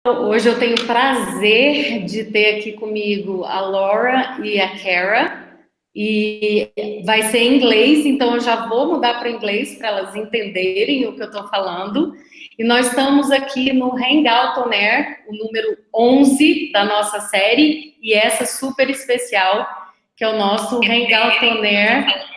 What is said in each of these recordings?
Hoje eu tenho o prazer de ter aqui comigo a Laura e a Kara, e vai ser em inglês, então eu já vou mudar para inglês para elas entenderem o que eu estou falando. E nós estamos aqui no Hangout On Air, o número 11 da nossa série, e essa super especial, que é o nosso Hangout On Air,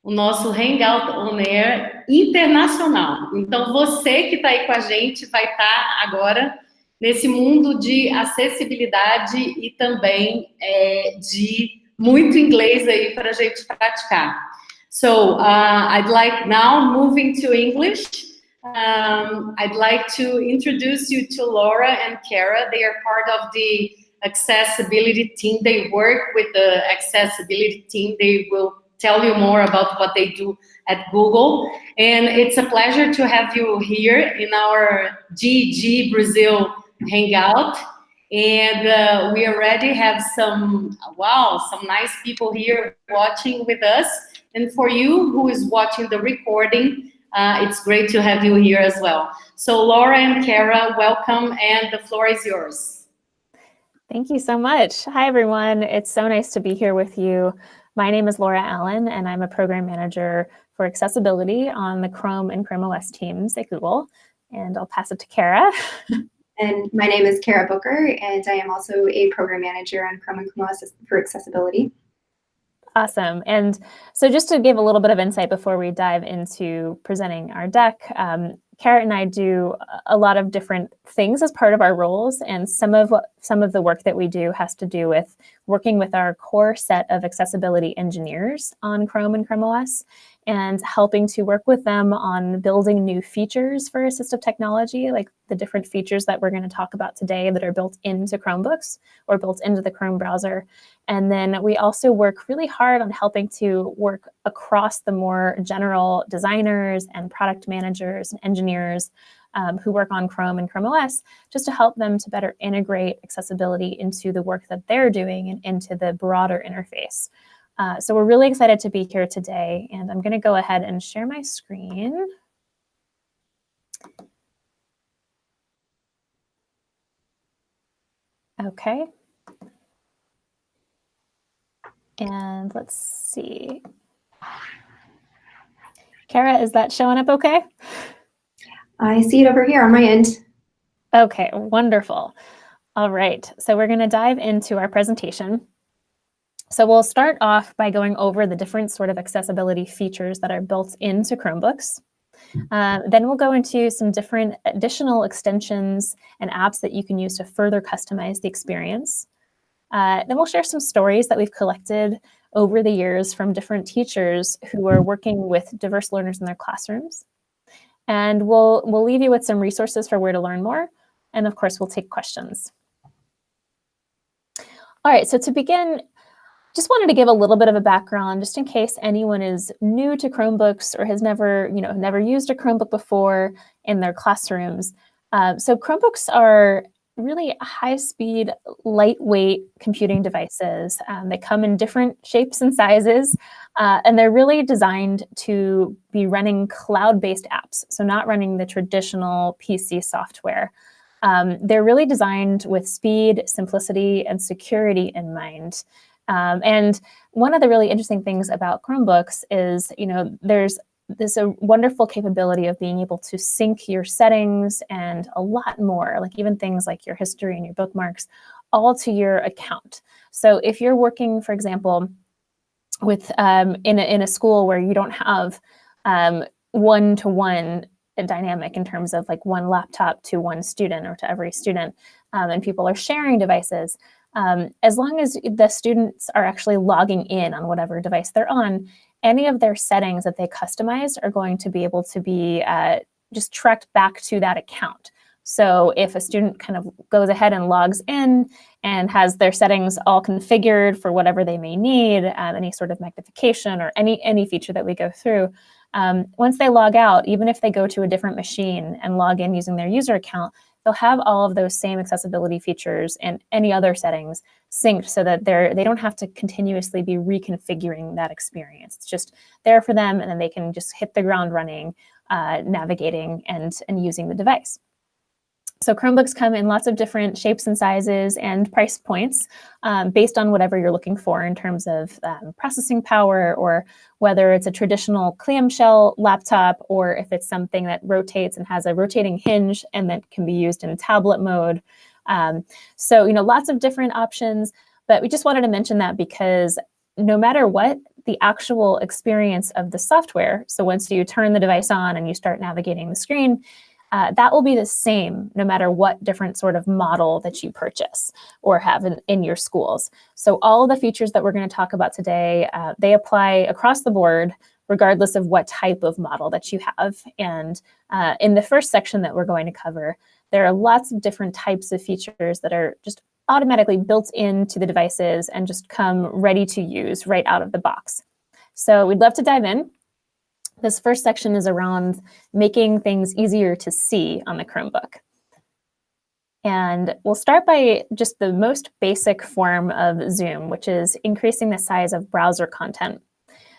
o nosso Hangout On Air internacional. Então, você que está aí com a gente vai estar agora nesse mundo de acessibilidade e também de muito inglês aí para a gente praticar. So, I'd like now, moving to English, I'd like to introduce you to Laura and Kara. They are part of the accessibility team. They work with the accessibility team. They will tell you more about what they do at Google. And it's a pleasure to have you here in our GEG Brasil Hangout. And we already have some nice people here watching with us. And for you who is watching the recording, it's great to have you here as well. So Laura and Kara, welcome, and the floor is yours. Thank you so much. Hi, everyone. It's so nice to be here with you. My name is Laura Allen, and I'm a program manager for accessibility on the Chrome and Chrome OS teams at Google. And I'll pass it to Kara. And my name is Kara Booker, and I am also a program manager on Chrome and Chrome OS for accessibility. Awesome. And so just to give a little bit of insight before we dive into presenting our deck, Kara and I do a lot of different things as part of our roles, and some of the work that we do has to do with working with our core set of accessibility engineers on Chrome and Chrome OS, and helping to work with them on building new features for assistive technology, like the different features that we're going to talk about today that are built into Chromebooks or built into the Chrome browser. And then we also work really hard on helping to work across the more general designers and product managers and engineers who work on Chrome and Chrome OS, just to help them to better integrate accessibility into the work that they're doing and into the broader interface. So we're really excited to be here today, and I'm going to go ahead and share my screen. Okay. And let's see. Kara, is that showing up okay? I see it over here on my end. Okay, wonderful. All right, so we're going to dive into our presentation. So we'll start off by going over the different sort of accessibility features that are built into Chromebooks. Then we'll go into some different additional extensions and apps that you can use to further customize the experience. Then we'll share some stories that we've collected over the years from different teachers who are working with diverse learners in their classrooms. And we'll leave you with some resources for where to learn more. And of course, we'll take questions. All right, so to begin, just wanted to give a little bit of a background, just in case anyone is new to Chromebooks or has never used a Chromebook before in their classrooms. So Chromebooks are really high-speed, lightweight computing devices. They come in different shapes and sizes, and they're really designed to be running cloud-based apps, so not running the traditional PC software. They're really designed with speed, simplicity, and security in mind. And one of the really interesting things about Chromebooks is, there's a wonderful capability of being able to sync your settings and a lot more, like even things like your history and your bookmarks, all to your account. So if you're working, for example, with in a school where you don't have one-to-one dynamic in terms of like one laptop to one student or to every student, and people are sharing devices, as long as the students are actually logging in on whatever device they're on, any of their settings that they customized are going to be able to be just tracked back to that account. So if a student kind of goes ahead and logs in and has their settings all configured for whatever they may need, any sort of magnification or any feature that we go through, once they log out, even if they go to a different machine and log in using their user account, they'll have all of those same accessibility features and any other settings synced so that they don't have to continuously be reconfiguring that experience. It's just there for them, and then they can just hit the ground running, navigating and using the device. So Chromebooks come in lots of different shapes and sizes and price points based on whatever you're looking for in terms of processing power, or whether it's a traditional clamshell laptop, or if it's something that rotates and has a rotating hinge and that can be used in tablet mode. So, lots of different options, but we just wanted to mention that because no matter what, the actual experience of the software, so once you turn the device on and you start navigating the screen, that will be the same no matter what different sort of model that you purchase or have in your schools. So all of the features that we're going to talk about today, they apply across the board, regardless of what type of model that you have. And in the first section that we're going to cover, there are lots of different types of features that are just automatically built into the devices and just come ready to use right out of the box. So we'd love to dive in. This first section is around making things easier to see on the Chromebook. And we'll start by just the most basic form of zoom, which is increasing the size of browser content.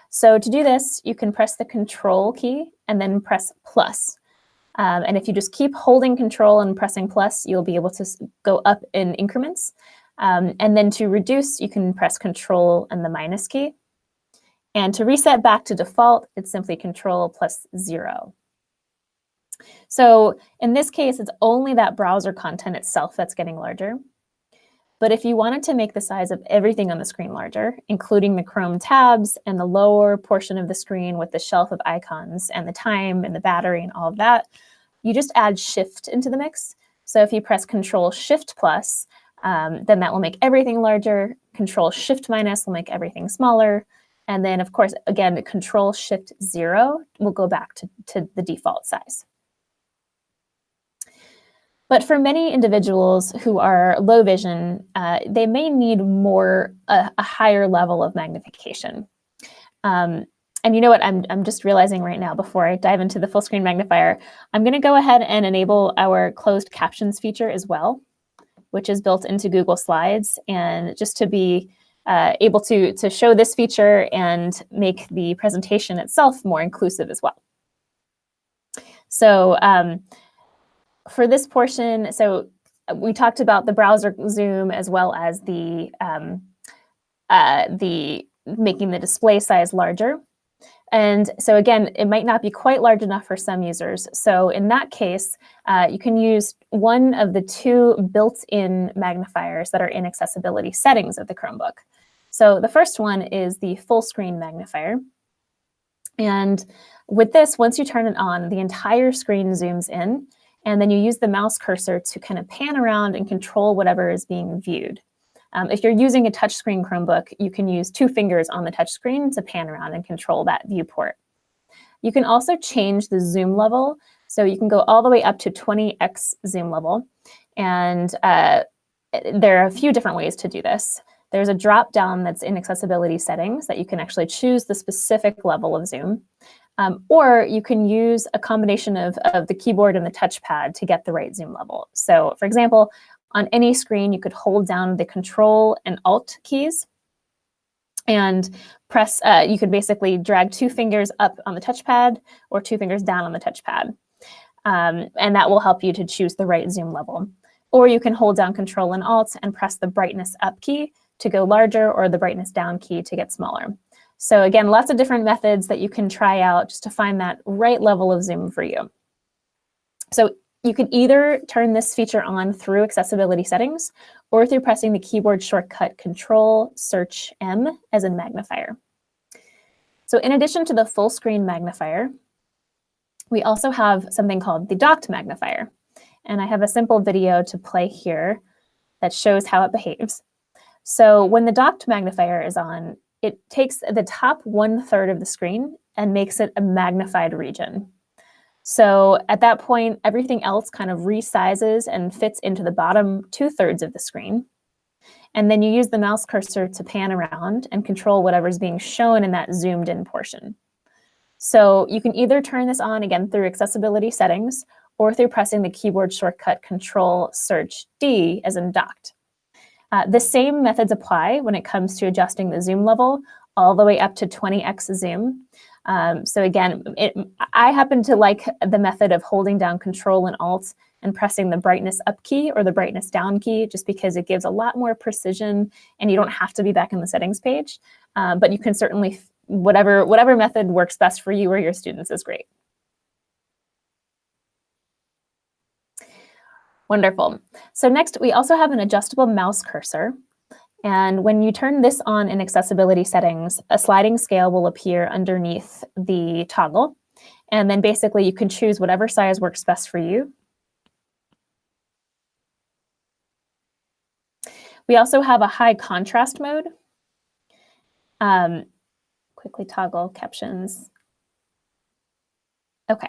So to do this, you can press the Control key and then press plus. And if you just keep holding Control and pressing plus, you'll be able to go up in increments. And then to reduce, you can press Control and the minus key. And to reset back to default, it's simply Control plus 0. So in this case, it's only that browser content itself that's getting larger. But if you wanted to make the size of everything on the screen larger, including the Chrome tabs and the lower portion of the screen with the shelf of icons and the time and the battery and all of that, you just add Shift into the mix. So if you press Control Shift plus, then that will make everything larger. Control Shift minus will make everything smaller. And then, of course, again, Control Shift 0 will go back to the default size. But for many individuals who are low vision, they may need a higher level of magnification. And you know what, I'm just realizing right now, before I dive into the full screen magnifier, I'm going to go ahead and enable our closed captions feature as well, which is built into Google Slides, and just to be able to show this feature and make the presentation itself more inclusive as well. So for this portion, so we talked about the browser zoom as well as the making the display size larger. And so again, it might not be quite large enough for some users. So in that case, you can use one of the two built-in magnifiers that are in accessibility settings of the Chromebook. So the first one is the full screen magnifier. And with this, once you turn it on, the entire screen zooms in, and then you use the mouse cursor to kind of pan around and control whatever is being viewed. If you're using a touchscreen Chromebook, you can use 2 fingers on the touchscreen to pan around and control that viewport. You can also change the zoom level. So you can go all the way up to 20x zoom level. And there are a few different ways to do this. There's a drop down that's in accessibility settings that you can actually choose the specific level of zoom. Or you can use a combination of the keyboard and the touchpad to get the right zoom level. So for example, on any screen, you could hold down the Control and Alt keys and press, you could basically drag 2 fingers up on the touchpad or 2 fingers down on the touchpad. And that will help you to choose the right zoom level. Or you can hold down Control and Alt and press the brightness up key to go larger, or the brightness down key to get smaller. So again, lots of different methods that you can try out just to find that right level of zoom for you. So you can either turn this feature on through accessibility settings or through pressing the keyboard shortcut Control-Search-M as in magnifier. So in addition to the full screen magnifier, we also have something called the docked magnifier. And I have a simple video to play here that shows how it behaves. So when the docked magnifier is on, it takes the top 1/3 of the screen and makes it a magnified region. So at that point, everything else kind of resizes and fits into the bottom 2/3 of the screen. And then you use the mouse cursor to pan around and control whatever's being shown in that zoomed in portion. So you can either turn this on again through accessibility settings or through pressing the keyboard shortcut Control-Search-D as in docked. The same methods apply when it comes to adjusting the zoom level all the way up to 20x zoom. So again, I happen to like the method of holding down Control and Alt and pressing the brightness up key or the brightness down key, just because it gives a lot more precision and you don't have to be back in the settings page. But you can certainly, whatever method works best for you or your students is great. Wonderful. So next, we also have an adjustable mouse cursor. And when you turn this on in accessibility settings, a sliding scale will appear underneath the toggle. And then basically you can choose whatever size works best for you. We also have a high contrast mode. Quickly toggle captions. Okay.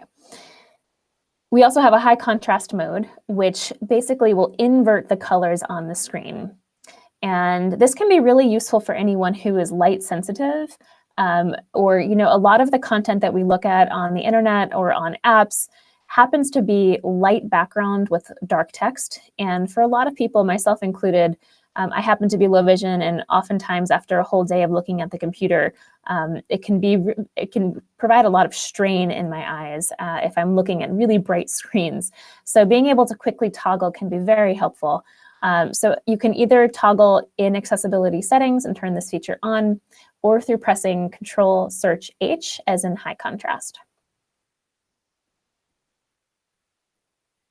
We also have a high contrast mode, which basically will invert the colors on the screen. And this can be really useful for anyone who is light sensitive, or a lot of the content that we look at on the internet or on apps happens to be light background with dark text. And for a lot of people, myself included, I happen to be low vision, and oftentimes after a whole day of looking at the computer, it can provide a lot of strain in my eyes if I'm looking at really bright screens. So being able to quickly toggle can be very helpful. So you can either toggle in accessibility settings and turn this feature on, or through pressing Control-Search-H as in high contrast.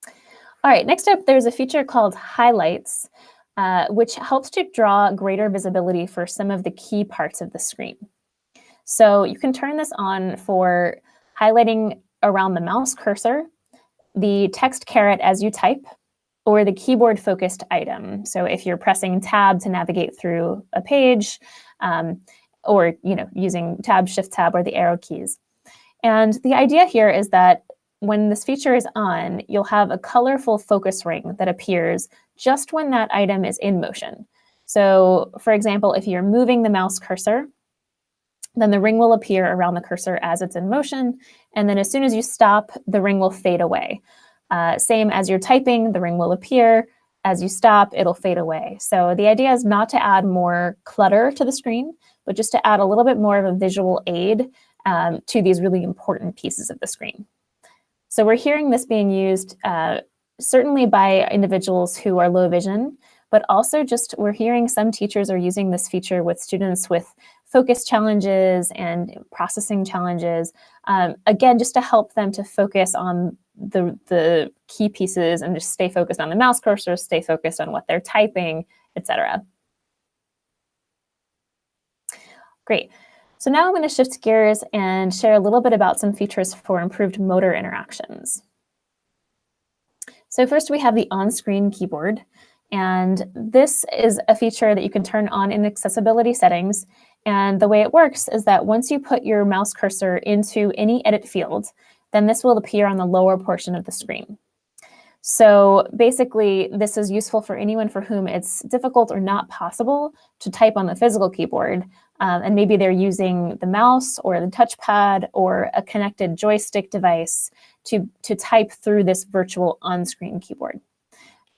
All right, next up, there's a feature called Highlights, which helps to draw greater visibility for some of the key parts of the screen. So you can turn this on for highlighting around the mouse cursor, the text caret as you type, or the keyboard-focused item. So if you're pressing Tab to navigate through a page, or using Tab, Shift-Tab, or the arrow keys. And the idea here is that when this feature is on, you'll have a colorful focus ring that appears just when that item is in motion. So for example, if you're moving the mouse cursor, then the ring will appear around the cursor as it's in motion. And then as soon as you stop, the ring will fade away. Same as you're typing, the ring will appear. As you stop, it'll fade away. So the idea is not to add more clutter to the screen, but just to add a little bit more of a visual aid to these really important pieces of the screen. So we're hearing this being used certainly by individuals who are low vision, but also just we're hearing some teachers are using this feature with students with focus challenges and processing challenges, again, just to help them to focus on the key pieces and just stay focused on the mouse cursor, stay focused on what they're typing, etc. Great. So now I'm going to shift gears and share a little bit about some features for improved motor interactions. So first we have the on-screen keyboard. And this is a feature that you can turn on in accessibility settings. And the way it works is that once you put your mouse cursor into any edit field, then this will appear on the lower portion of the screen. So basically, this is useful for anyone for whom it's difficult or not possible to type on the physical keyboard. And maybe they're using the mouse or the touchpad or a connected joystick device to type through this virtual on-screen keyboard.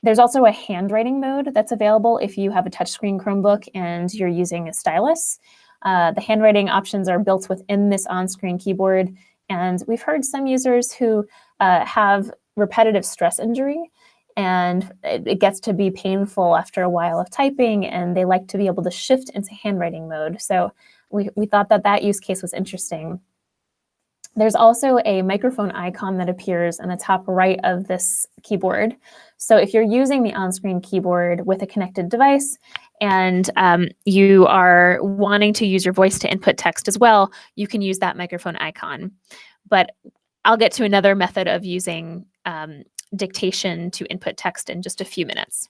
There's also a handwriting mode that's available if you have a touchscreen Chromebook and you're using a stylus. The handwriting options are built within this on-screen keyboard. And we've heard some users who have repetitive stress injury, and it gets to be painful after a while of typing, and they like to be able to shift into handwriting mode. So we thought that that use case was interesting. There's also a microphone icon that appears in the top right of this keyboard. So if you're using the on-screen keyboard with a connected device and you are wanting to use your voice to input text as well, you can use that microphone icon. But I'll get to another method of using dictation to input text in just a few minutes.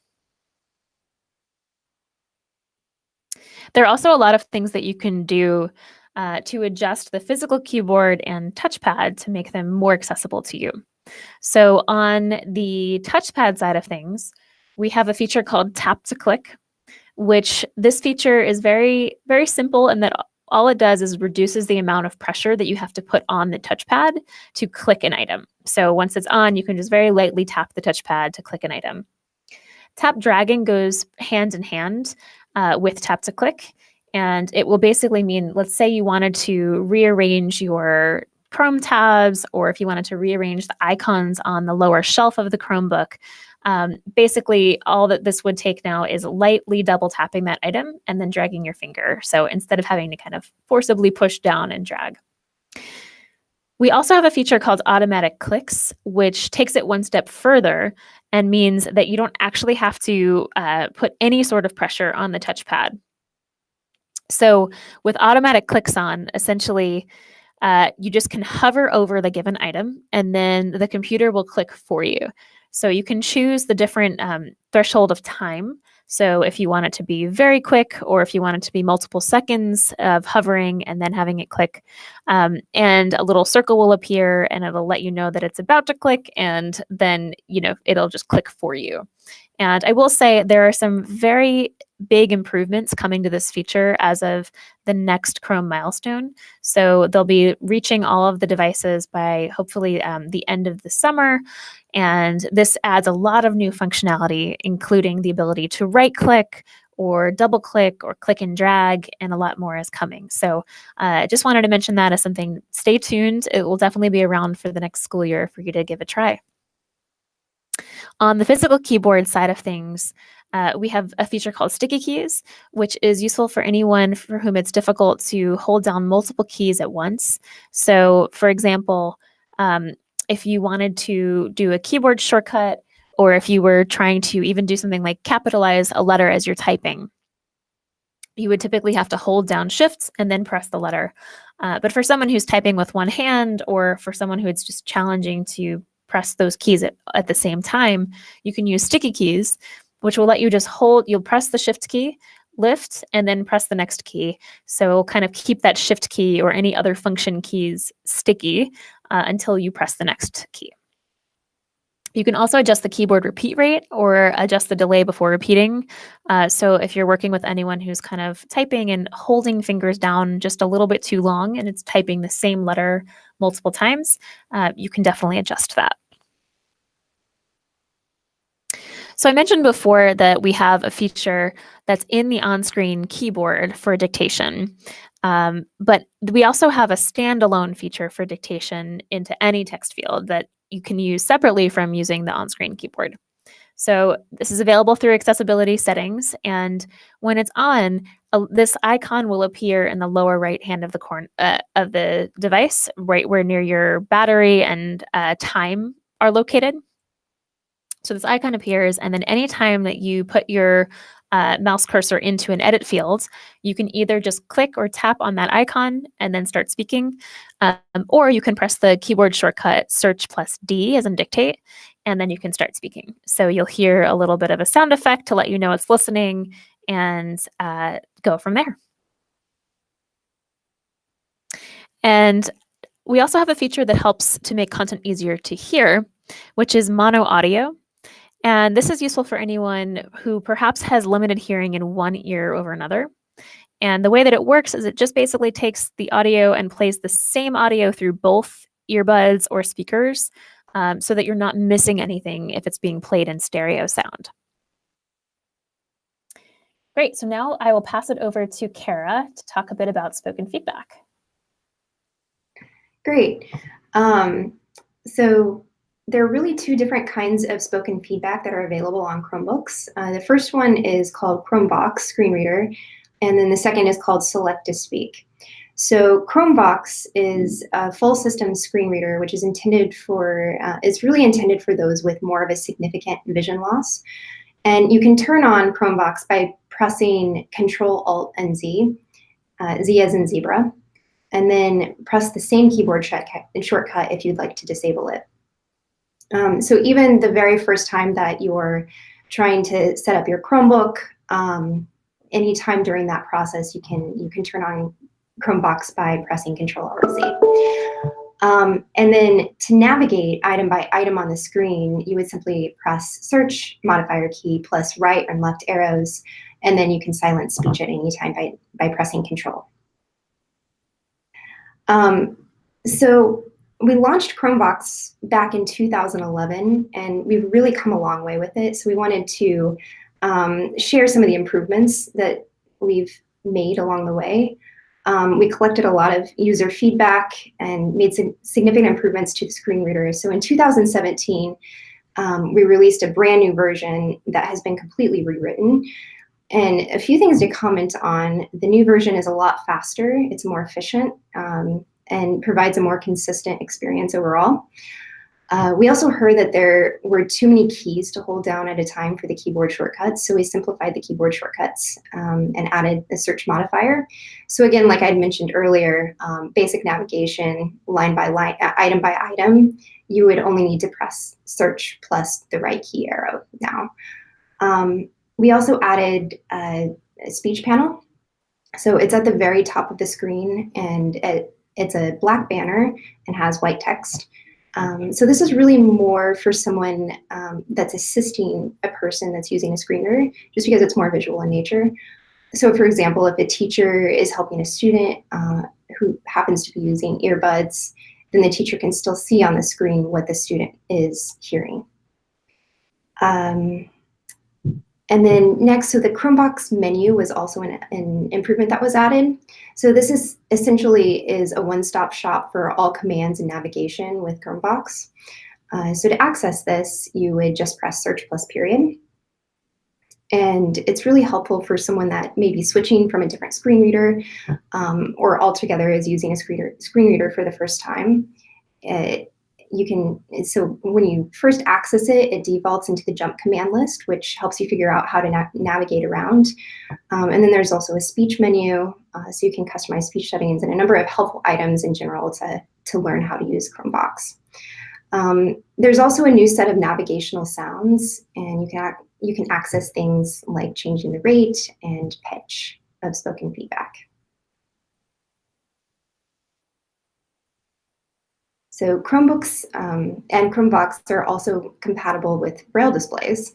There are also a lot of things that you can do to adjust the physical keyboard and touchpad to make them more accessible to you. So on the touchpad side of things, we have a feature called Tap to Click, which this feature is very, very simple in that all it does is reduces the amount of pressure that you have to put on the touchpad to click an item. So once it's on, you can just very lightly tap the touchpad to click an item. Tap dragging goes hand in hand with tap to click. And it will basically mean, let's say you wanted to rearrange your Chrome tabs, or if you wanted to rearrange the icons on the lower shelf of the Chromebook. Basically, all that this would take now is lightly double tapping that item and then dragging your finger. So instead of having to kind of forcibly push down and drag. We also have a feature called automatic clicks, which takes it one step further and means that you don't actually have to put any sort of pressure on the touchpad. So with automatic clicks on, essentially, you just can hover over the given item and then the computer will click for you. So you can choose the different threshold of time. So if you want it to be very quick, or if you want it to be multiple seconds of hovering and then having it click, and a little circle will appear and it'll let you know that it's about to click, and then, you know, it'll just click for you. And I will say there are some very big improvements coming to this feature as of the next Chrome milestone. So they'll be reaching all of the devices by hopefully the end of the summer. And this adds a lot of new functionality, including the ability to right click or double click or click and drag, and a lot more is coming. So I just wanted to mention that as something. Stay tuned. It will definitely be around for the next school year for you to give a try. On the physical keyboard side of things, we have a feature called sticky keys, which is useful for anyone for whom it's difficult to hold down multiple keys at once. So for example, if you wanted to do a keyboard shortcut, or if you were trying to even do something like capitalize a letter as you're typing, you would typically have to hold down Shift and then press the letter. But for someone who's typing with one hand, or for someone who it's just challenging to press those keys at the same time, you can use sticky keys, which will let you just you'll press the Shift key, lift, and then press the next key. So it'll kind of keep that Shift key or any other function keys sticky until you press the next key. You can also adjust the keyboard repeat rate or adjust the delay before repeating. So if you're working with anyone who's kind of typing and holding fingers down just a little bit too long and it's typing the same letter multiple times, you can definitely adjust that. So I mentioned before that we have a feature that's in the on-screen keyboard for dictation. But we also have a standalone feature for dictation into any text field that you can use separately from using the on-screen keyboard. So this is available through accessibility settings, and when it's on, this icon will appear in the lower right hand of the device, right where near your battery and time are located. So this icon appears, and then anytime that you put your mouse cursor into an edit field, you can either just click or tap on that icon and then start speaking, or you can press the keyboard shortcut Search plus D as in dictate, and then you can start speaking. So you'll hear a little bit of a sound effect to let you know it's listening, and go from there. And we also have a feature that helps to make content easier to hear, which is mono audio. And this is useful for anyone who perhaps has limited hearing in one ear over another. And the way that it works is it just basically takes the audio and plays the same audio through both earbuds or speakers, so that you're not missing anything if it's being played in stereo sound. Great, so now I will pass it over to Kara to talk a bit about spoken feedback. Great. So there are really two different kinds of spoken feedback that are available on Chromebooks. The first one is called Chromebox screen reader, and then the second is called Select to Speak. So Chromebox is a full system screen reader, which is intended for, is really intended for those with more of a significant vision loss. And you can turn on Chromebox by pressing Control Alt and Z, Z as in zebra, and then press the same keyboard shortcut if you'd like to disable it. So even the very first time that you're trying to set up your Chromebook, anytime during that process, you can turn on Chromebox by pressing Control Alt Z. And then to navigate item by item on the screen, you would simply press Search modifier key plus right and left arrows, and then you can silence speech at any time by pressing Control. So we launched Chromebox back in 2011, and we've really come a long way with it. So we wanted to share some of the improvements that we've made along the way. We collected a lot of user feedback and made significant improvements to the screen reader. So in 2017, we released a brand new version that has been completely rewritten. And a few things to comment on: the new version is a lot faster, it's more efficient, and provides a more consistent experience overall. We also heard that there were too many keys to hold down at a time for the keyboard shortcuts, so we simplified the keyboard shortcuts and added the search modifier. So again, like I had mentioned earlier, basic navigation, line by line, item by item, you would only need to press search plus the right key arrow now. We also added a speech panel. So it's at the very top of the screen, and it's a black banner and has white text. So this is really more for someone that's assisting a person that's using a screen reader, just because it's more visual in nature. So for example, if a teacher is helping a student who happens to be using earbuds, then the teacher can still see on the screen what the student is hearing. And then next, so the Chromebox menu was also an improvement that was added. So this is essentially a one-stop shop for all commands and navigation with Chromebox. So to access this, you would just press search plus period. And it's really helpful for someone that may be switching from a different screen reader or altogether is using a screen reader for the first time. So when you first access it, it defaults into the jump command list, which helps you figure out how to navigate around. And then there's also a speech menu, so you can customize speech settings and a number of helpful items in general to learn how to use Chromebox. There's also a new set of navigational sounds, and you can access things like changing the rate and pitch of spoken feedback. So Chromebooks and Chromebox are also compatible with Braille displays.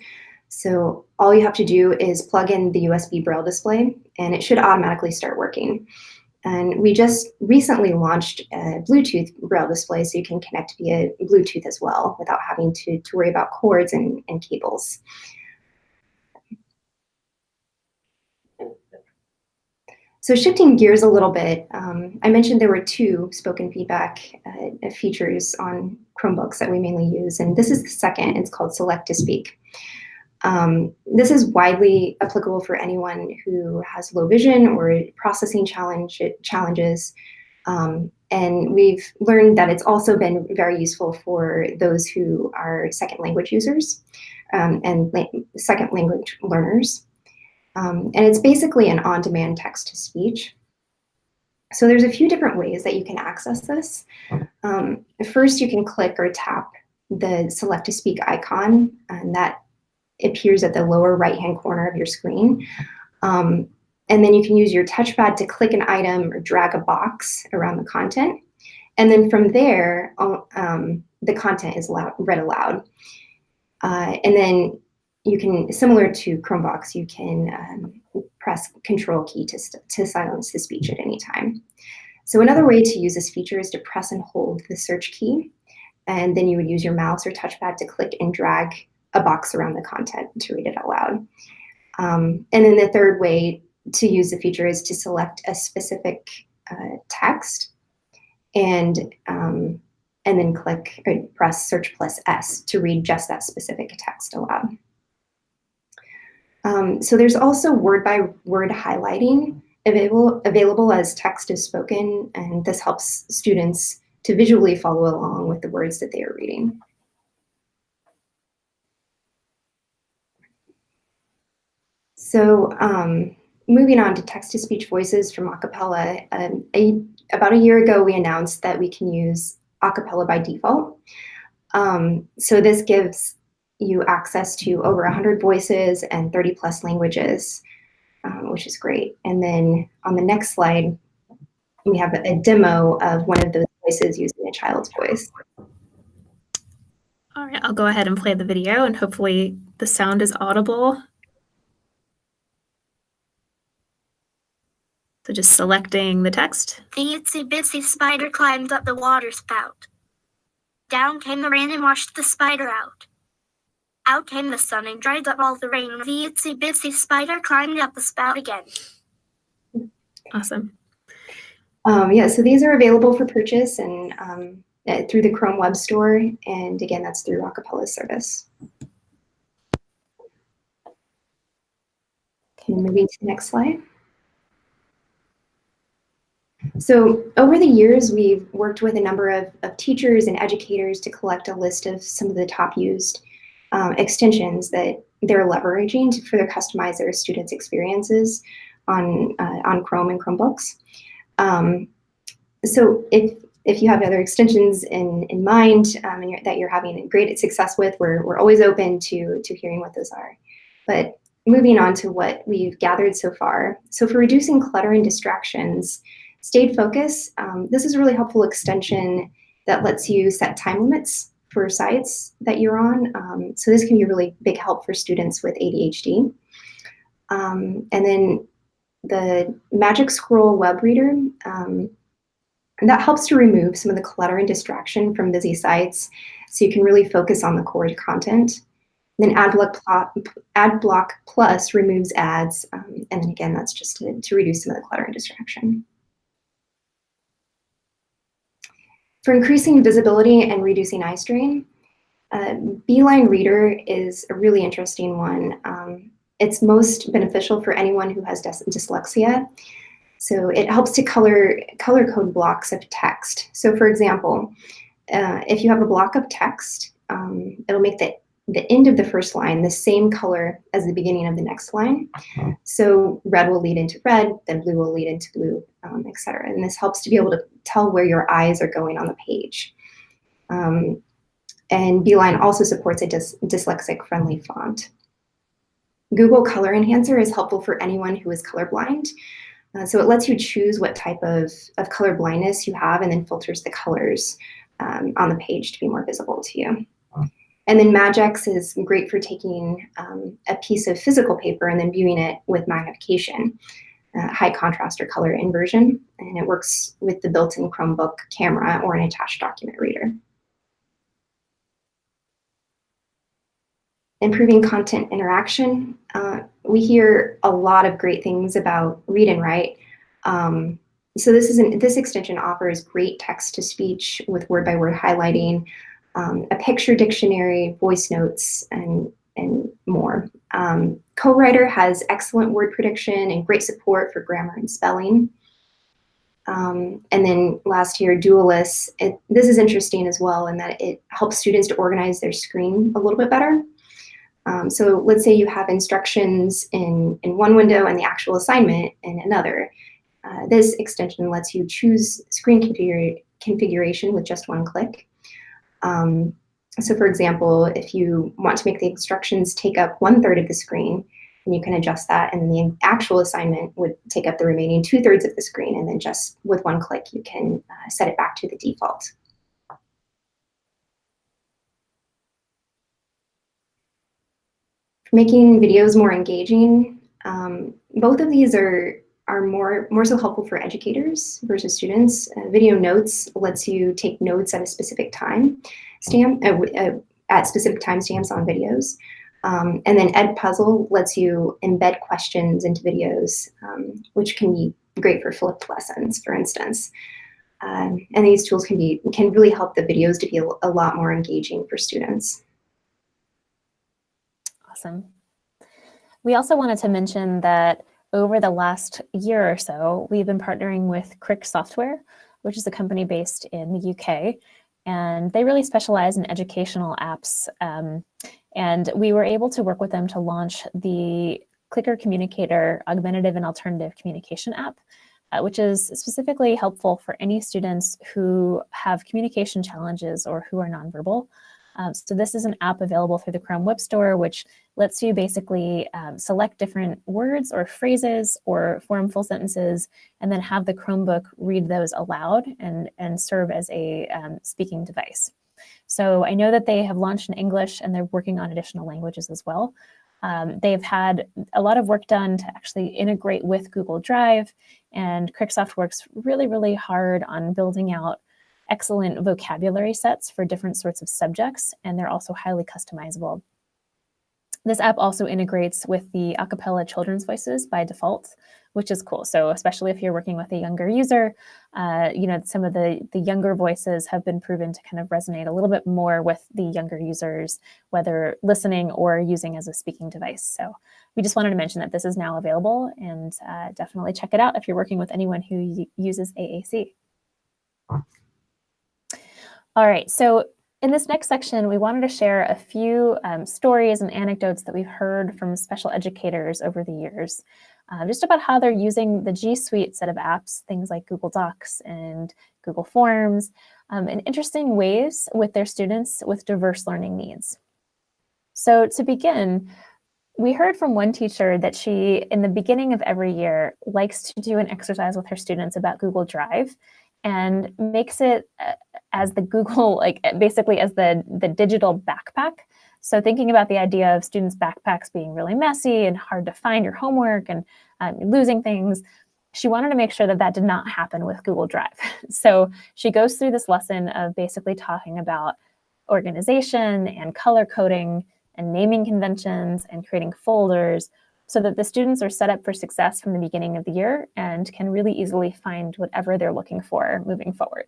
So all you have to do is plug in the USB Braille display, and it should automatically start working. And we just recently launched a Bluetooth Braille display, so you can connect via Bluetooth as well without having to worry about cords and cables. So shifting gears a little bit, I mentioned there were two spoken feedback features on Chromebooks that we mainly use, and this is the second. It's called Select to Speak. This is widely applicable for anyone who has low vision or processing challenges, and we've learned that it's also been very useful for those who are second language users and second language learners. And it's basically an on-demand text-to-speech. So there's a few different ways that you can access this. First, you can click or tap the Select to Speak icon, and that appears at the lower right-hand corner of your screen. And then you can use your touchpad to click an item or drag a box around the content. And then from there, the content is read aloud. And then you can, similar to Chromebox, you can press Control key to silence the speech at any time. So another way to use this feature is to press and hold the search key, and then you would use your mouse or touchpad to click and drag a box around the content to read it out loud. And then the third way to use the feature is to select a specific text and then click or press Search plus S to read just that specific text aloud. So there's also word-by-word highlighting available as text is spoken, and this helps students to visually follow along with the words that they are reading. So moving on to text-to-speech voices from Acapella, about a year ago we announced that we can use Acapella by default. So this gives you access to over 100 voices and 30 plus languages, which is great. And then on the next slide, we have a demo of one of those voices using a child's voice. All right, I'll go ahead and play the video, and hopefully the sound is audible. So just selecting the text. The itsy bitsy spider climbed up the water spout. Down came the rain and washed the spider out. Out came the sun and dried up all the rain. The itsy bitsy spider climbed up the spout again. Awesome. Yeah, so these are available for purchase and through the Chrome Web Store, and again, that's through Acapella's service. Okay, moving to the next slide. So over the years, we've worked with a number of teachers and educators to collect a list of some of the top used extensions that they're leveraging to further customize their students' experiences on Chrome and Chromebooks. So if you have other extensions in mind and that you're having great success with, we're always open to hearing what those are. But moving on to what we've gathered so far. So for reducing clutter and distractions, Stayed Focus, this is a really helpful extension that lets you set time limits for sites that you're on. So this can be a really big help for students with ADHD. And then the Magic Scroll web reader, that helps to remove some of the clutter and distraction from busy sites so you can really focus on the core content. Then AdBlock Plus removes ads, and then again, that's just to reduce some of the clutter and distraction. For increasing visibility and reducing eye strain, Beeline Reader is a really interesting one. It's most beneficial for anyone who has dyslexia. So it helps to color code blocks of text. So for example, if you have a block of text, it'll make the end of the first line the same color as the beginning of the next line. So red will lead into red, then blue will lead into blue, etc. And this helps to be able to tell where your eyes are going on the page. And Beeline also supports a dyslexic-friendly font. Google Color Enhancer is helpful for anyone who is colorblind. So it lets you choose what type of color blindness you have and then filters the colors on the page to be more visible to you. And then Magix is great for taking a piece of physical paper and then viewing it with magnification, high contrast or color inversion, and it works with the built-in Chromebook camera or an attached document reader. Improving content interaction. We hear a lot of great things about read and write. So this extension offers great text-to-speech with word-by-word highlighting, a picture dictionary, voice notes, and more. Co-Writer has excellent word prediction and great support for grammar and spelling. And then last here, Dualist. This is interesting as well in that it helps students to organize their screen a little bit better. So let's say you have instructions in one window and the actual assignment in another. This extension lets you choose screen configuration with just one click. So for example, if you want to make the instructions take up 1/3 of the screen, then you can adjust that, and the actual assignment would take up the remaining 2/3 of the screen, and then just with one click, you can set it back to the default. For making videos more engaging, both of these are more so helpful for educators versus students. Video Notes lets you take notes at a specific at specific timestamps on videos. And then Edpuzzle lets you embed questions into videos, which can be great for flipped lessons, for instance. And these tools can really help the videos to be a lot more engaging for students. Awesome. We also wanted to mention that over the last year or so, we've been partnering with Crick Software, which is a company based in the UK, and they really specialize in educational apps. And we were able to work with them to launch the Clicker Communicator Augmentative and Alternative Communication app, which is specifically helpful for any students who have communication challenges or who are nonverbal. So this is an app available through the Chrome Web Store, which lets you basically select different words or phrases or form full sentences, and then have the Chromebook read those aloud and serve as a speaking device. So I know that they have launched in English, and they're working on additional languages as well. They've had a lot of work done to actually integrate with Google Drive, and Cricksoft works really, really hard on building out excellent vocabulary sets for different sorts of subjects, and they're also highly customizable. This app also integrates with the Acapella children's voices by default, which is cool. So especially if you're working with a younger user, some of the younger voices have been proven to kind of resonate a little bit more with the younger users, whether listening or using as a speaking device. So we just wanted to mention that this is now available, and definitely check it out if you're working with anyone who uses AAC. All right, so in this next section, we wanted to share a few stories and anecdotes that we've heard from special educators over the years, just about how they're using the G Suite set of apps, things like Google Docs and Google Forms, in interesting ways with their students with diverse learning needs. So to begin, we heard from one teacher that she, in the beginning of every year, likes to do an exercise with her students about Google Drive and makes it as the Google, basically as the digital backpack. So thinking about the idea of students' backpacks being really messy and hard to find your homework and losing things, she wanted to make sure that that did not happen with Google Drive. So she goes through this lesson of basically talking about organization and color coding and naming conventions and creating folders so that the students are set up for success from the beginning of the year and can really easily find whatever they're looking for moving forward.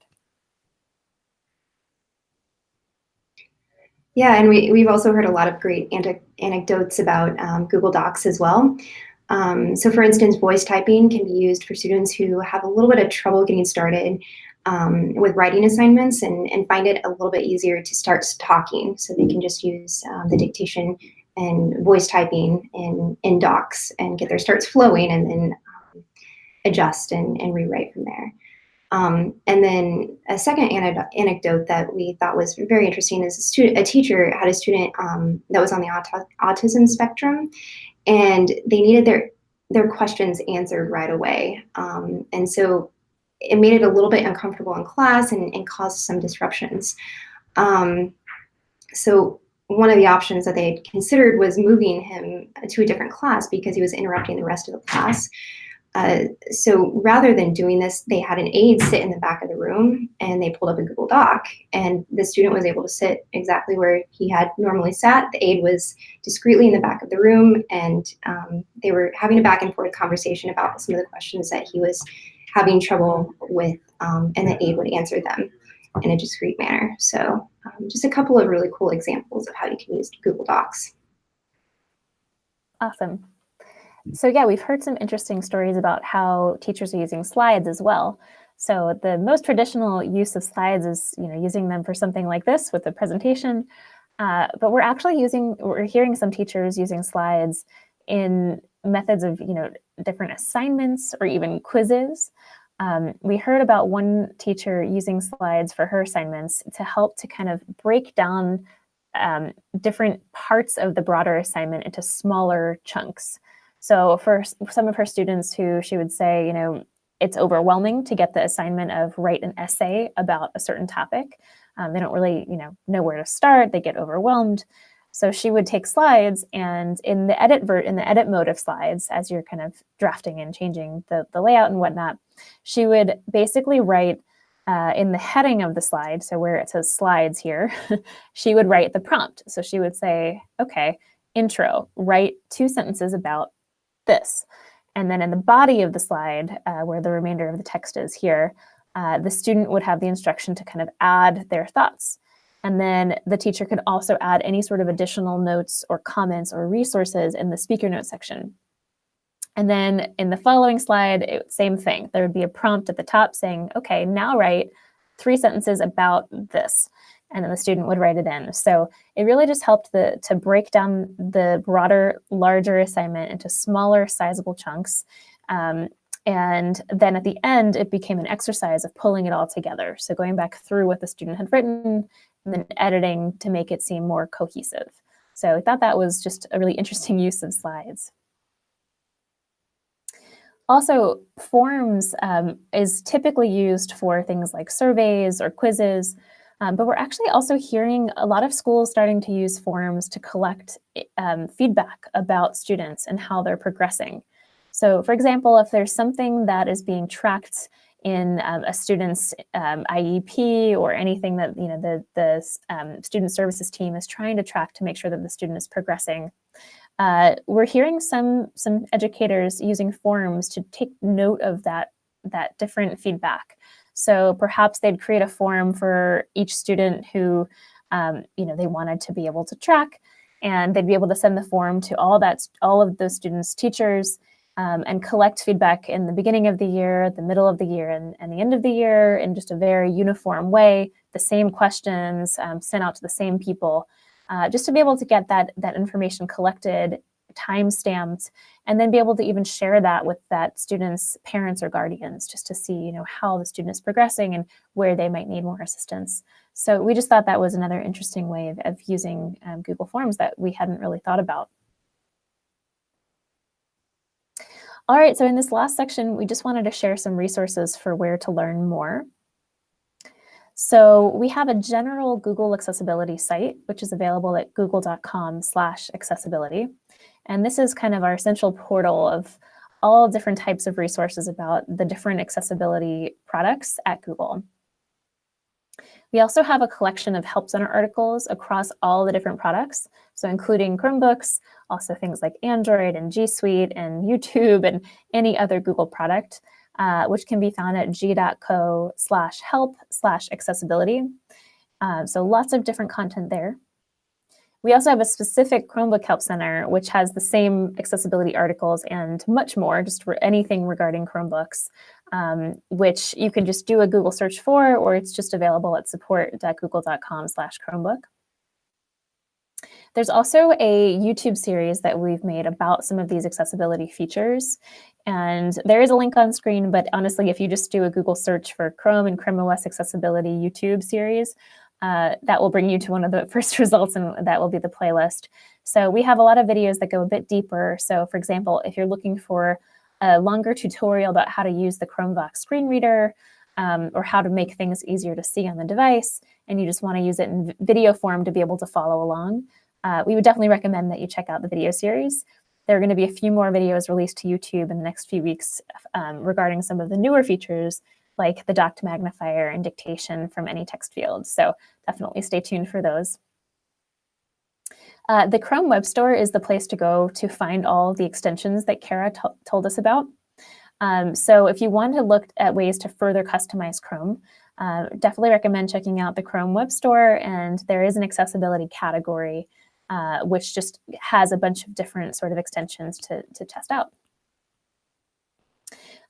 Yeah, and we've also heard a lot of great anecdotes about Google Docs as well. So for instance, voice typing can be used for students who have a little bit of trouble getting started with writing assignments and find it a little bit easier to start talking. So they can just use the dictation and voice typing in Docs and get their starts flowing, and then adjust and rewrite from there. And then a second anecdote that we thought was very interesting is a teacher had a student that was on the autism spectrum, and they needed their questions answered right away. And so it made it a little bit uncomfortable in class and caused some disruptions. So one of the options that they had considered was moving him to a different class because he was interrupting the rest of the class. So rather than doing this, they had an aide sit in the back of the room, and they pulled up a Google Doc, and the student was able to sit exactly where he had normally sat. The aide was discreetly in the back of the room, and they were having a back and forth conversation about some of the questions that he was having trouble with, and the aide would answer them in a discreet manner. So just a couple of really cool examples of how you can use Google Docs. Awesome. So yeah, we've heard some interesting stories about how teachers are using slides as well. So the most traditional use of slides is, using them for something like this with a presentation. But we're hearing some teachers using slides in methods of, different assignments or even quizzes. We heard about one teacher using slides for her assignments to help to kind of break down different parts of the broader assignment into smaller chunks. So for some of her students who she would say, it's overwhelming to get the assignment of write an essay about a certain topic. They don't really, know where to start. They get overwhelmed. So she would take slides, and in the edit mode of slides, as you're kind of drafting and changing the layout and whatnot, she would basically write in the heading of the slide, so where it says slides here, she would write the prompt. So she would say, okay, intro, write 2 sentences about this. And then in the body of the slide, where the remainder of the text is here, the student would have the instruction to kind of add their thoughts. And then the teacher could also add any sort of additional notes or comments or resources in the speaker notes section. And then in the following slide, same thing. There would be a prompt at the top saying, okay, now write 3 sentences about this. And then the student would write it in. So it really just helped to break down the broader, larger assignment into smaller, sizable chunks. And then at the end, it became an exercise of pulling it all together. So going back through what the student had written and then editing to make it seem more cohesive. So I thought that was just a really interesting use of slides. Also, forms is typically used for things like surveys or quizzes. But we're actually also hearing a lot of schools starting to use forms to collect feedback about students and how they're progressing. So for example, if there's something that is being tracked in a student's IEP or anything that the student services team is trying to track to make sure that the student is progressing, we're hearing some educators using forums to take note of that different feedback. So perhaps they'd create a forum for each student who they wanted to be able to track, and they'd be able to send the form to all of those students' teachers and collect feedback in the beginning of the year, the middle of the year, and the end of the year in just a very uniform way, the same questions sent out to the same people, just to be able to get that information collected, time-stamped, and then be able to even share that with that student's parents or guardians, just to see how the student is progressing and where they might need more assistance. So we just thought that was another interesting way of using Google Forms that we hadn't really thought about. All right, so in this last section, we just wanted to share some resources for where to learn more. So we have a general Google accessibility site, which is available at google.com/accessibility. And this is kind of our central portal of all different types of resources about the different accessibility products at Google. We also have a collection of Help Center articles across all the different products, so including Chromebooks, also things like Android and G Suite and YouTube and any other Google product, which can be found at g.co/help/accessibility. So lots of different content there. We also have a specific Chromebook Help Center, which has the same accessibility articles and much more, just for anything regarding Chromebooks, which you can just do a Google search for, or it's just available at support.google.com/Chromebook. There's also a YouTube series that we've made about some of these accessibility features. And there is a link on screen, but honestly, if you just do a Google search for Chrome and Chrome OS Accessibility YouTube series, that will bring you to one of the first results, and that will be the playlist. So we have a lot of videos that go a bit deeper. So for example, if you're looking for a longer tutorial about how to use the Chromebox screen reader, or how to make things easier to see on the device, and you just want to use it in video form to be able to follow along, we would definitely recommend that you check out the video series. There are going to be a few more videos released to YouTube in the next few weeks regarding some of the newer features, like the docked magnifier and dictation from any text field. So definitely stay tuned for those. The Chrome Web Store is the place to go to find all the extensions that Kara told us about. So if you want to look at ways to further customize Chrome, definitely recommend checking out the Chrome Web Store, and there is an accessibility category which just has a bunch of different sort of extensions to test out.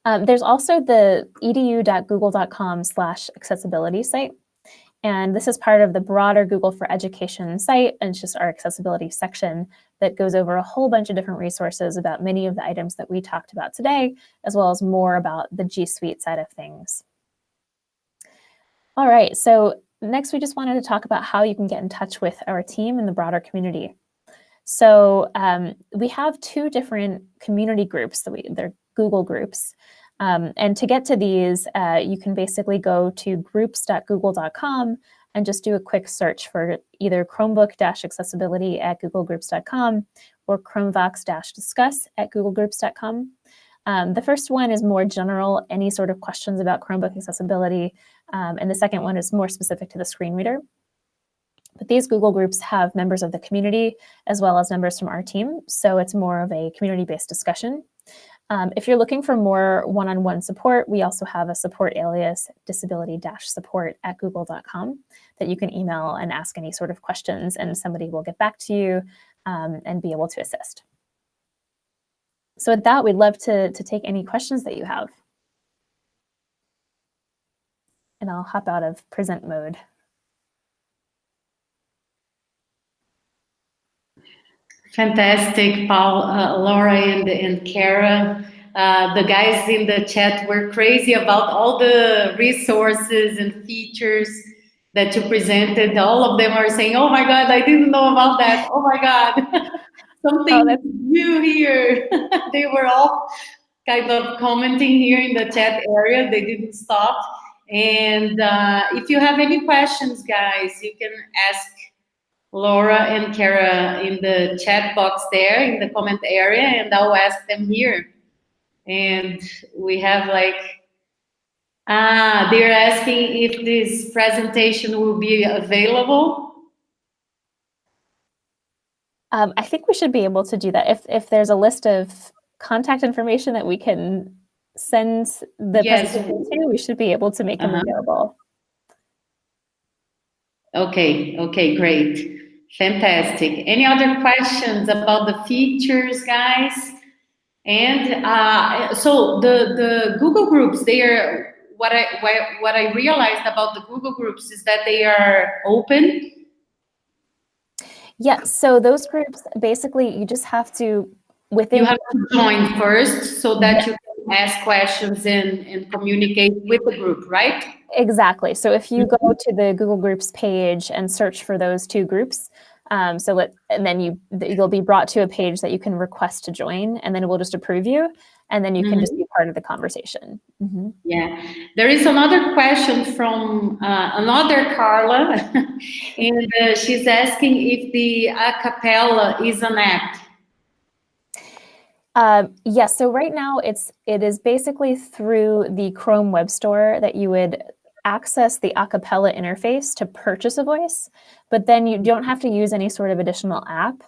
There's also the edu.google.com/accessibility site. And this is part of the broader Google for Education site, and it's just our accessibility section that goes over a whole bunch of different resources about many of the items that we talked about today, as well as more about the G Suite side of things. All right, so next we just wanted to talk about how you can get in touch with our team and the broader community. So we have two different community groups, they're Google groups. And to get to these, you can basically go to groups.google.com and just do a quick search for either Chromebook-accessibility at googlegroups.com or chromevox-discuss at googlegroups.com. The first one is more general, any sort of questions about Chromebook accessibility, and the second one is more specific to the screen reader. But these Google groups have members of the community as well as members from our team, so it's more of a community-based discussion. If you're looking for more one-on-one support, we also have a support alias, disability-support@google.com, that you can email and ask any sort of questions, and somebody will get back to you and be able to assist. So with that, we'd love to take any questions that you have. And I'll hop out of present mode. Fantastic, Paul, Laura, and Kara. The guys in the chat were crazy about all the resources and features that you presented. All of them are saying, oh my God, I didn't know about that. Oh my God, something new here. They were all kind of commenting here in the chat area. They didn't stop. And if you have any questions, guys, you can ask Laura and Kara in the chat box there in the comment area, and I'll ask them here. And we have they're asking if this presentation will be available. I think we should be able to do that. If there's a list of contact information that we can send the presentation to, we should be able to make them available. Okay, great. Fantastic. Any other questions about the features, guys? And so the Google Groups, they are, what I realized about the Google Groups is that they are open. Yeah, so those groups, basically, you just have to, You have to join first so that you can ask questions and communicate with the group, right? Exactly. So if you go to the Google Groups page and search for those two groups, and then you'll be brought to a page that you can request to join, and then it will just approve you, and then you can just be part of the conversation. Yeah, there is another question from another Carla, and she's asking if the Acapella is an app. Yes, so right now it is basically through the Chrome Web Store that you would access the Acapella interface to purchase a voice, but then you don't have to use any sort of additional app.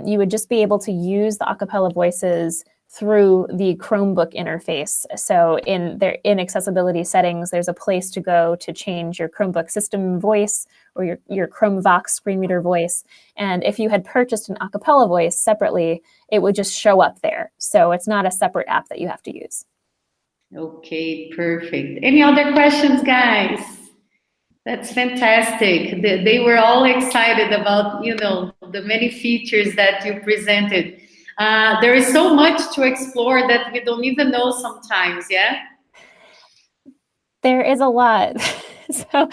You would just be able to use the Acapella voices through the Chromebook interface. So in accessibility settings, there's a place to go to change your Chromebook system voice or your chromevox screen reader voice. And if you had purchased an Acapella voice separately, it would just show up there. So it's not a separate app that you have to use. Okay, perfect. Any other questions, guys? That's fantastic. They were all excited about, the many features that you presented. There is so much to explore that we don't even know sometimes, yeah? There is a lot. So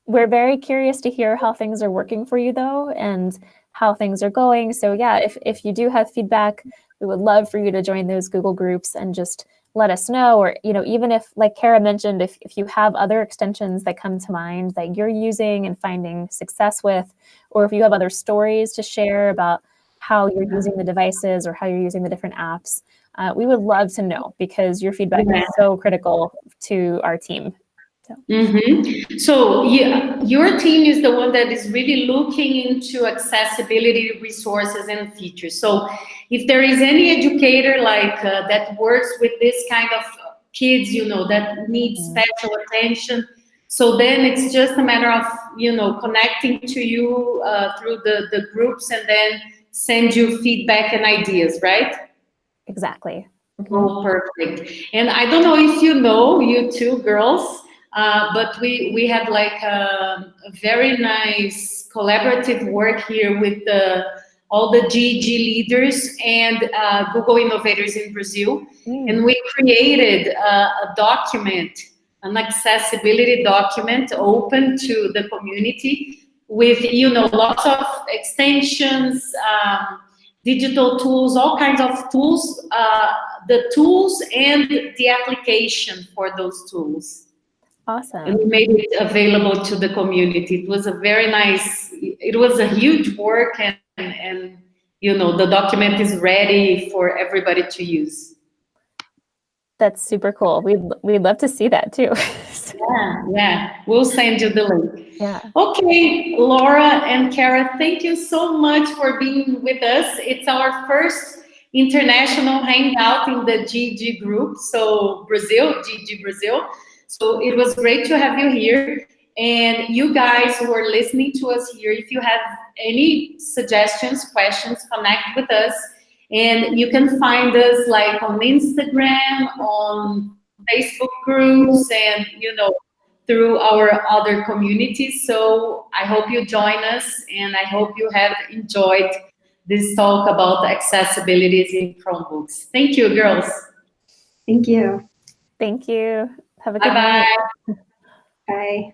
we're very curious to hear how things are working for you, though, and how things are going. So yeah, if you do have feedback, we would love for you to join those Google groups and just let us know. Or, even if, like Kara mentioned, if you have other extensions that come to mind that you're using and finding success with, or if you have other stories to share about how you're using the devices or how you're using the different apps, we would love to know, because your feedback is so critical to our team. So your team is the one that is really looking into accessibility resources and features. So if there is any educator that works with this kind of kids, that need special attention, so then it's just a matter of, connecting to you through the groups and then send you feedback and ideas, right? Exactly. Oh, perfect. And I don't know if you two girls, but we had a very nice collaborative work here with all the GEG leaders and Google innovators in Brazil. And we created a document, an accessibility document open to the community with, lots of extensions, digital tools, all kinds of tools, the tools and the application for those tools. Awesome. And we made it available to the community. It was it was a huge work, and the document is ready for everybody to use. That's super cool. We'd love to see that too. Yeah. We'll send you the link. Yeah. Okay, Laura and Kara, thank you so much for being with us. It's our first international hangout in the GEG group, so GEG Brasil. So it was great to have you here. And you guys who are listening to us here, if you have any suggestions, questions, connect with us. And you can find us on Instagram, on Facebook groups, and, through our other communities. So I hope you join us, and I hope you have enjoyed this talk about accessibilities in Chromebooks. Thank you, girls. Thank you. Thank you. Have a good night. Bye.